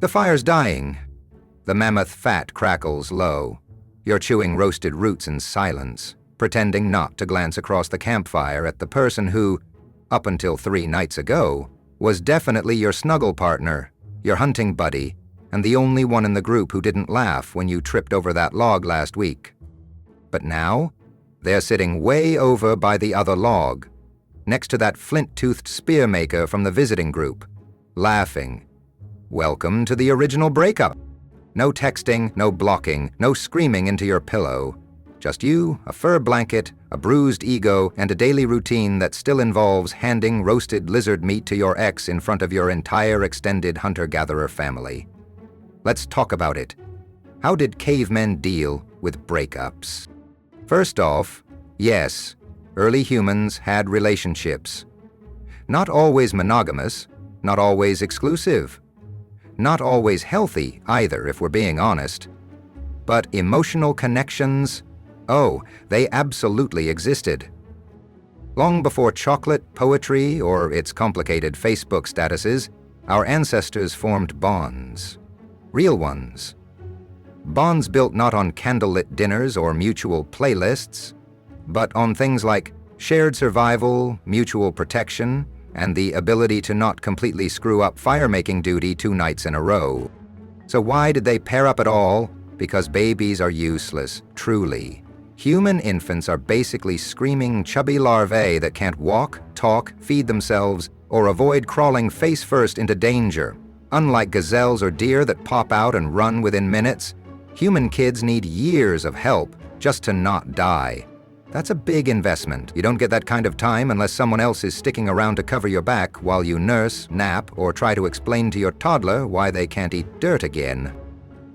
The fire's dying. The mammoth fat crackles low. You're chewing roasted roots in silence, pretending not to glance across the campfire at the person who, up until 3 nights ago, was definitely your snuggle partner, your hunting buddy, and the only one in the group who didn't laugh when you tripped over that log last week. But now, they're sitting way over by the other log, next to that flint-toothed spear maker from the visiting group, laughing. Welcome to the original breakup. No texting, no blocking, no screaming into your pillow. Just you, a fur blanket, a bruised ego, and a daily routine that still involves handing roasted lizard meat to your ex in front of your entire extended hunter-gatherer family. Let's talk about it. How did cavemen deal with breakups? First off, yes, early humans had relationships. Not always monogamous, not always exclusive. Not always healthy either, if we're being honest. But emotional connections, oh, they absolutely existed. Long before chocolate, poetry, or its complicated Facebook statuses, our ancestors formed bonds. Real ones. Bonds built not on candlelit dinners or mutual playlists, but on things like shared survival, mutual protection, and the ability to not completely screw up fire-making duty 2 nights in a row. So why did they pair up at all? Because babies are useless, truly. Human infants are basically screaming chubby larvae that can't walk, talk, feed themselves, or avoid crawling face-first into danger. Unlike gazelles or deer that pop out and run within minutes, human kids need years of help just to not die. That's a big investment. You don't get that kind of time unless someone else is sticking around to cover your back while you nurse, nap, or try to explain to your toddler why they can't eat dirt again.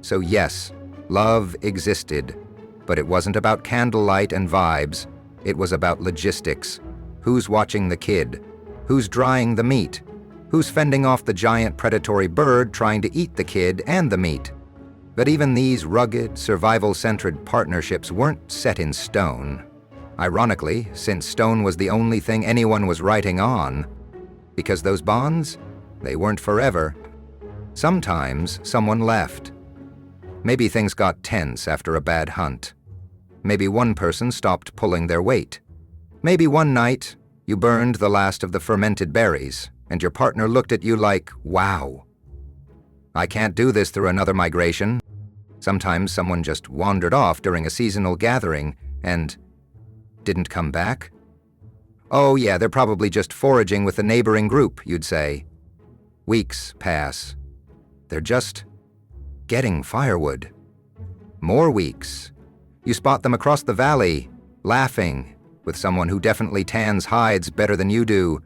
So yes, love existed, but it wasn't about candlelight and vibes. It was about logistics. Who's watching the kid? Who's drying the meat? Who's fending off the giant predatory bird trying to eat the kid and the meat? But even these rugged, survival-centered partnerships weren't set in stone. Ironically, since stone was the only thing anyone was writing on, because those bonds, they weren't forever. Sometimes someone left. Maybe things got tense after a bad hunt. Maybe one person stopped pulling their weight. Maybe one night, you burned the last of the fermented berries, and your partner looked at you like, wow. I can't do this through another migration. Sometimes someone just wandered off during a seasonal gathering and didn't come back. Oh yeah, they're probably just foraging with the neighboring group, you'd say. Weeks pass. They're just getting firewood. More weeks. You spot them across the valley, laughing, with someone who definitely tans hides better than you do.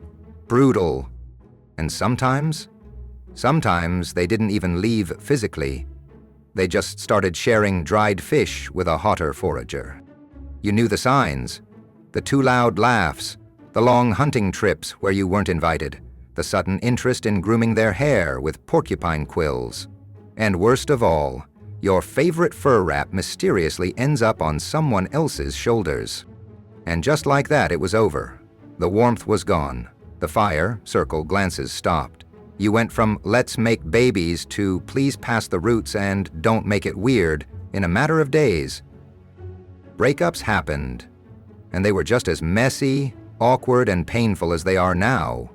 Brutal. And sometimes they didn't even leave physically. They just started sharing dried fish with a hotter forager. You knew the signs. The too loud laughs, the long hunting trips where you weren't invited, the sudden interest in grooming their hair with porcupine quills. And worst of all, your favorite fur wrap mysteriously ends up on someone else's shoulders. And just like that, it was over. The warmth was gone. The fire, circle, glances stopped. You went from let's make babies to please pass the roots and don't make it weird in a matter of days. Breakups happened, and they were just as messy, awkward, and painful as they are now.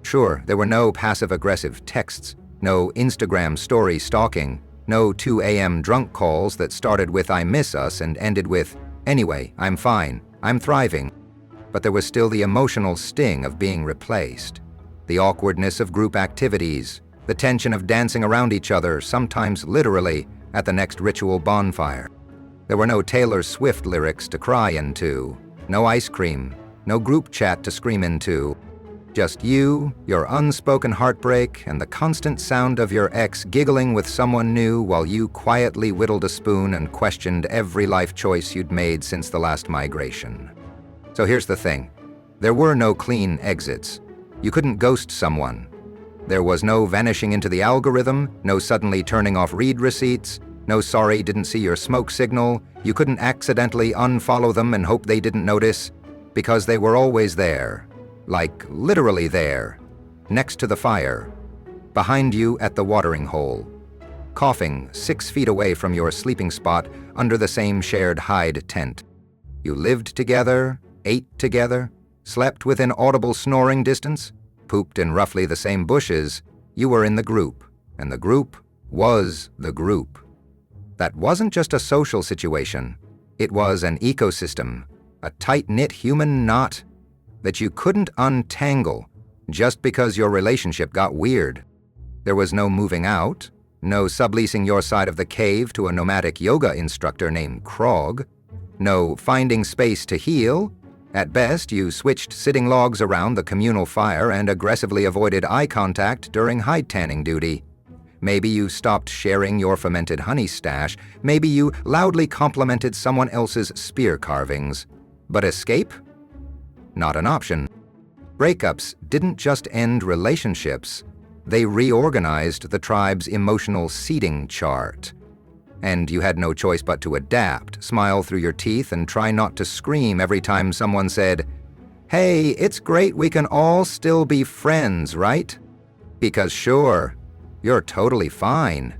Sure, there were no passive-aggressive texts, no Instagram story stalking, no 2 a.m. drunk calls that started with I miss us and ended with anyway, I'm fine, I'm thriving. But there was still the emotional sting of being replaced, the awkwardness of group activities, the tension of dancing around each other, sometimes literally, at the next ritual bonfire. There were no Taylor Swift lyrics to cry into, no ice cream, no group chat to scream into. Just you, your unspoken heartbreak, and the constant sound of your ex giggling with someone new while you quietly whittled a spoon and questioned every life choice you'd made since the last migration. So here's the thing. There were no clean exits. You couldn't ghost someone. There was no vanishing into the algorithm, no suddenly turning off read receipts, no sorry didn't see your smoke signal. You couldn't accidentally unfollow them and hope they didn't notice, because they were always there. Like literally there, next to the fire, behind you at the watering hole, coughing 6 feet away from your sleeping spot under the same shared hide tent. You lived together, ate together, slept within audible snoring distance, pooped in roughly the same bushes. You were in the group, and the group was the group. That wasn't just a social situation. It was an ecosystem, a tight-knit human knot that you couldn't untangle just because your relationship got weird. There was no moving out, no subleasing your side of the cave to a nomadic yoga instructor named Krog, no finding space to heal. At best, you switched sitting logs around the communal fire and aggressively avoided eye contact during hide tanning duty. Maybe you stopped sharing your fermented honey stash. Maybe you loudly complimented someone else's spear carvings. But escape? Not an option. Breakups didn't just end relationships. They reorganized the tribe's emotional seating chart. And you had no choice but to adapt, smile through your teeth, and try not to scream every time someone said, "Hey, it's great we can all still be friends, right?" Because sure, you're totally fine.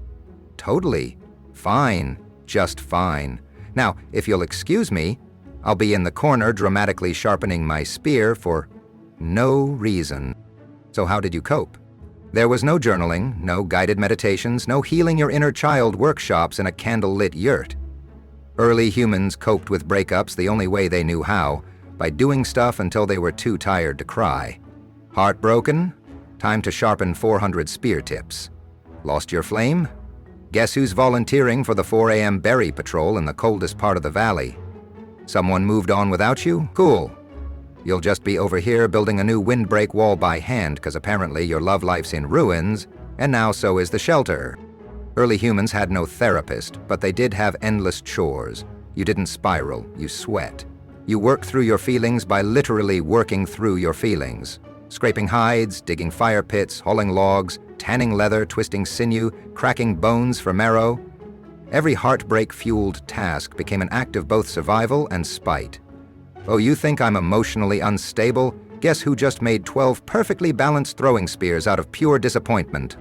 Totally fine, just fine. Now, if you'll excuse me, I'll be in the corner dramatically sharpening my spear for no reason. So how did you cope? There was no journaling, no guided meditations, no healing your inner child workshops in a candle-lit yurt. Early humans coped with breakups the only way they knew how, by doing stuff until they were too tired to cry. Heartbroken? Time to sharpen 400 spear tips. Lost your flame? Guess who's volunteering for the 4 a.m. berry patrol in the coldest part of the valley? Someone moved on without you? Cool. You'll just be over here building a new windbreak wall by hand because apparently your love life's in ruins, and now so is the shelter. Early humans had no therapist, but they did have endless chores. You didn't spiral, you sweat. You worked through your feelings by literally working through your feelings. Scraping hides, digging fire pits, hauling logs, tanning leather, twisting sinew, cracking bones for marrow. Every heartbreak-fueled task became an act of both survival and spite. Oh, you think I'm emotionally unstable? Guess who just made 12 perfectly balanced throwing spears out of pure disappointment?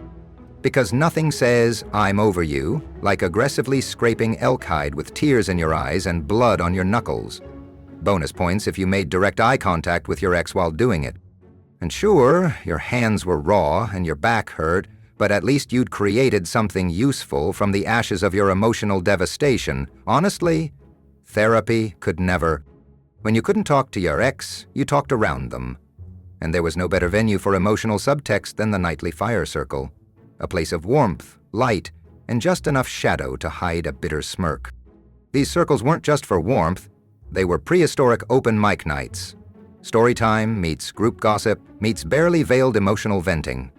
Because nothing says, "I'm over you," like aggressively scraping elk hide with tears in your eyes and blood on your knuckles. Bonus points if you made direct eye contact with your ex while doing it. And sure, your hands were raw and your back hurt, but at least you'd created something useful from the ashes of your emotional devastation. Honestly, therapy could never. When you couldn't talk to your ex, you talked around them. And there was no better venue for emotional subtext than the nightly fire circle. A place of warmth, light, and just enough shadow to hide a bitter smirk. These circles weren't just for warmth, they were prehistoric open mic nights. Storytime meets group gossip meets barely veiled emotional venting.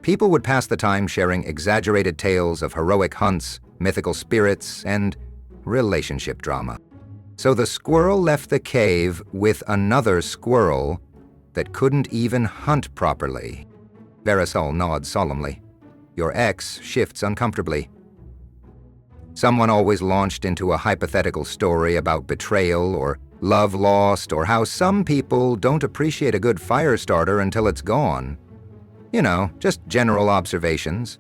People would pass the time sharing exaggerated tales of heroic hunts, mythical spirits, and relationship drama. So the squirrel left the cave with another squirrel that couldn't even hunt properly. Verisol nods solemnly. Your ex shifts uncomfortably. Someone always launched into a hypothetical story about betrayal or love lost or how some people don't appreciate a good fire starter until it's gone. You know, just general observations.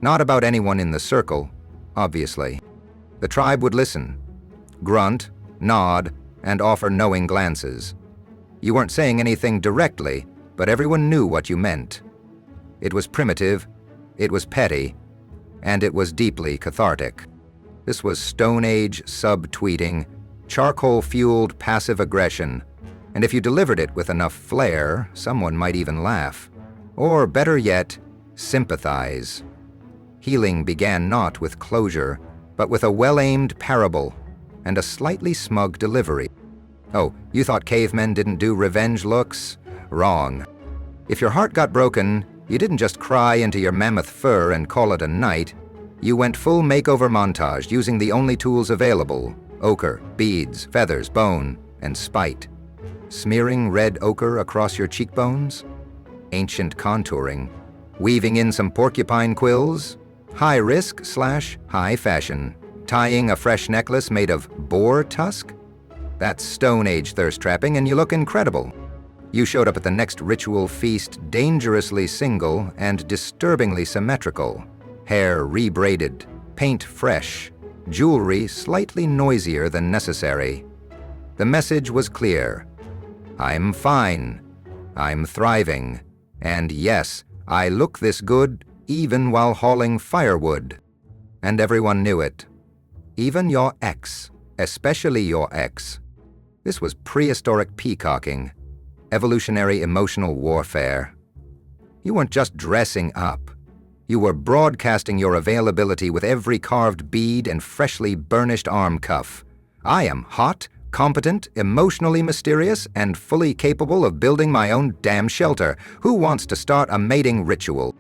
Not about anyone in the circle, obviously. The tribe would listen, grunt, nod, and offer knowing glances. You weren't saying anything directly, but everyone knew what you meant. It was primitive, it was petty, and it was deeply cathartic. This was Stone Age subtweeting, charcoal-fueled passive aggression, and if you delivered it with enough flair, someone might even laugh. Or better yet, sympathize. Healing began not with closure, but with a well-aimed parable and a slightly smug delivery. Oh, you thought cavemen didn't do revenge looks? Wrong. If your heart got broken, you didn't just cry into your mammoth fur and call it a night. You went full makeover montage using the only tools available: ochre, beads, feathers, bone, and spite. Smearing red ochre across your cheekbones? Ancient contouring. Weaving in some porcupine quills? High risk / high fashion. Tying a fresh necklace made of boar tusk? That's Stone Age thirst trapping and you look incredible. You showed up at the next ritual feast dangerously single and disturbingly symmetrical. Hair rebraided, paint fresh, jewelry slightly noisier than necessary. The message was clear. I'm fine. I'm thriving. And yes, I look this good even while hauling firewood. And everyone knew it. Even your ex, especially your ex. This was prehistoric peacocking, evolutionary emotional warfare. You weren't just dressing up. You were broadcasting your availability with every carved bead and freshly burnished arm cuff. I am hot, competent, emotionally mysterious, and fully capable of building my own damn shelter. Who wants to start a mating ritual?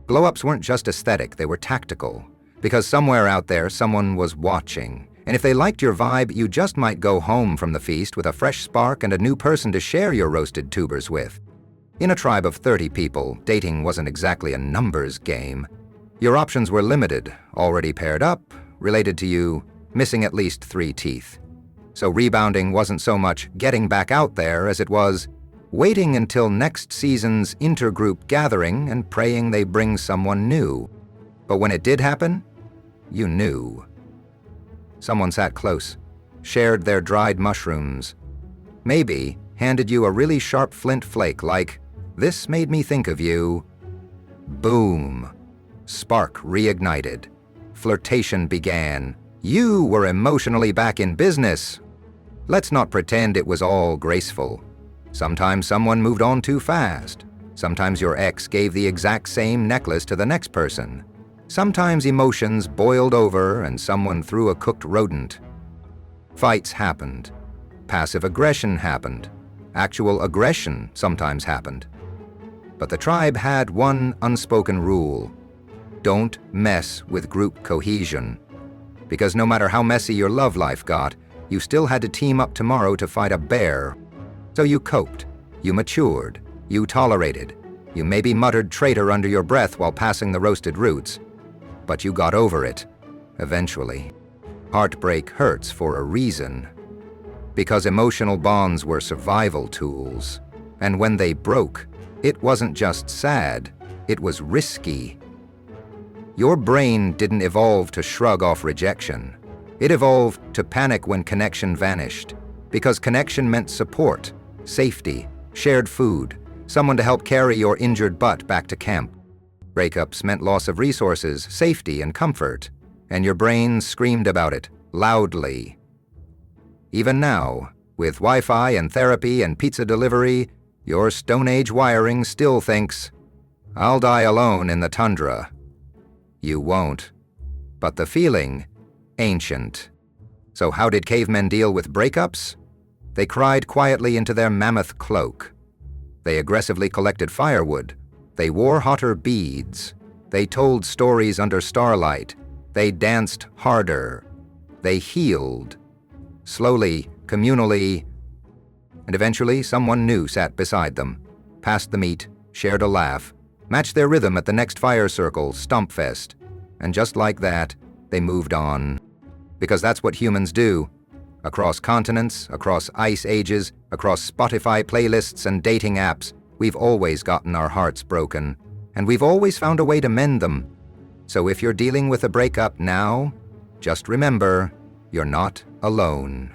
Glow-ups weren't just aesthetic, they were tactical. Because somewhere out there, someone was watching. And if they liked your vibe, you just might go home from the feast with a fresh spark and a new person to share your roasted tubers with. In a tribe of 30 people, dating wasn't exactly a numbers game. Your options were limited, already paired up, related to you, missing at least 3 teeth. So rebounding wasn't so much getting back out there as it was waiting until next season's intergroup gathering and praying they bring someone new. But when it did happen, you knew. Someone sat close, shared their dried mushrooms, maybe handed you a really sharp flint flake like, "This made me think of you." Boom. Spark reignited. Flirtation began. You were emotionally back in business. Let's not pretend it was all graceful. Sometimes someone moved on too fast. Sometimes your ex gave the exact same necklace to the next person. Sometimes emotions boiled over and someone threw a cooked rodent. Fights happened. Passive aggression happened. Actual aggression sometimes happened. But the tribe had one unspoken rule. Don't mess with group cohesion. Because no matter how messy your love life got, you still had to team up tomorrow to fight a bear. So you coped, you matured, you tolerated, you maybe muttered traitor under your breath while passing the roasted roots. But you got over it, eventually. Heartbreak hurts for a reason. Because emotional bonds were survival tools. And when they broke, it wasn't just sad, it was risky. Your brain didn't evolve to shrug off rejection. It evolved to panic when connection vanished. Because connection meant support, safety, shared food, someone to help carry your injured butt back to camp. Breakups meant loss of resources, safety, and comfort. And your brain screamed about it, loudly. Even now, with Wi-Fi and therapy and pizza delivery, your Stone Age wiring still thinks, "I'll die alone in the tundra." You won't. But the feeling, ancient. So how did cavemen deal with breakups? They cried quietly into their mammoth cloak. They aggressively collected firewood. They wore hotter beads. They told stories under starlight. They danced harder. They healed. Slowly, communally, and eventually someone new sat beside them, passed the meat, shared a laugh, matched their rhythm at the next fire circle, Stompfest, and just like that, they moved on. Because that's what humans do. Across continents, across ice ages, across Spotify playlists and dating apps, we've always gotten our hearts broken, and we've always found a way to mend them. So if you're dealing with a breakup now, just remember, you're not alone.